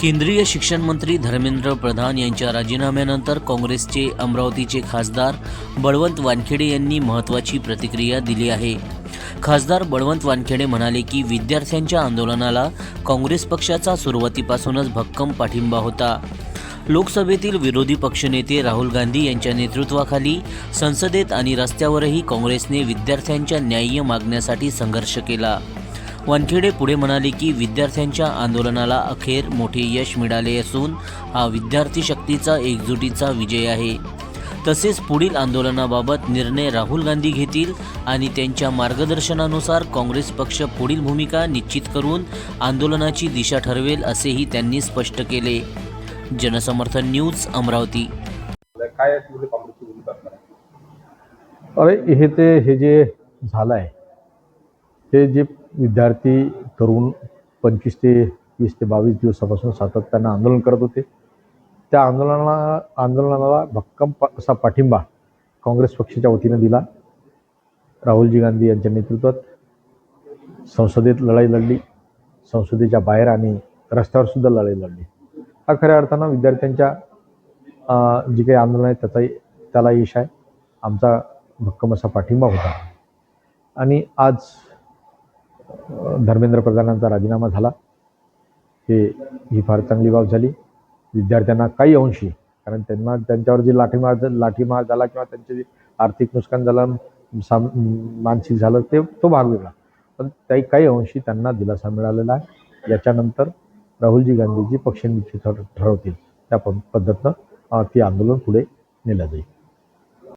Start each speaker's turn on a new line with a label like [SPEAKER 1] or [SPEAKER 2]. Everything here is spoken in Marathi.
[SPEAKER 1] केंद्रीय शिक्षण मंत्री धर्मेंद्र प्रधान यांच्या राजीनाम्यानंतर काँग्रेसचे अमरावतीचे खासदार बळवंत वानखेडे यांनी महत्त्वाची प्रतिक्रिया दिली आहे. खासदार बळवंत वानखेडे म्हणाले की विद्यार्थ्यांच्या आंदोलनाला काँग्रेस पक्षाचा सुरुवातीपासूनच भक्कम पाठिंबा होता. लोकसभेतील विरोधी पक्षनेते राहुल गांधी यांच्या नेतृत्वाखाली संसदेत आणि रस्त्यावरही काँग्रेसने विद्यार्थ्यांच्या न्याय्य मागण्यासाठी संघर्ष केला. वानखेडे पुढे म्हणाले की विद्यार्थ्यांच्या आंदोलनाला अखेर मोठे यश मिळाले असून हा विद्यार्थी शक्तीचा एकजुटीचा विजय आहे. तसेच पुढील आंदोलनाबाबत निर्णय राहुल गांधी घेतील आणि त्यांच्या मार्गदर्शनानुसार काँग्रेस पक्ष पुढील भूमिका निश्चित करून आंदोलनाची दिशा ठरवेल असेही त्यांनी स्पष्ट केले. जनसमर्थन न्यूज अमरावती.
[SPEAKER 2] हे जे झालं आहे हे जे विद्यार्थी तरुण 25 ते 20 ते 22 दिवसापासून सातत्यानं आंदोलन करत होते, त्या आंदोलनाला भक्कम असा पाठिंबा काँग्रेस पक्षाच्या वतीनं दिला. राहुलजी गांधी यांच्या नेतृत्वात संसदेत लढाई लढली, संसदेच्या बाहेर आणि रस्त्यावर सुद्धा लढाई लढली. हा खऱ्या अर्थानं विद्यार्थ्यांच्या जी काही आंदोलन आहे त्याला यश आहे. आमचा भक्कम असा पाठिंबा होता आणि आज धर्मेंद्र प्रधानांचा राजीनामा झाला. ही फार चांगली बाब झाली. विद्यार्थ्यांना काही अंशी, कारण त्यांच्यावर जे लाठीमार झाला किंवा त्यांचे जे आर्थिक नुकसान झालं, मानसिक झालं, तो भाग वेगळा, पण काही अंशी त्यांना दिलासा मिळालेला आहे. याच्यानंतर राहुलजी गांधीजी पक्षनिश्चित ठरवतील त्या पद्धतीनं ती आंदोलन पुढे नेलं जाईल.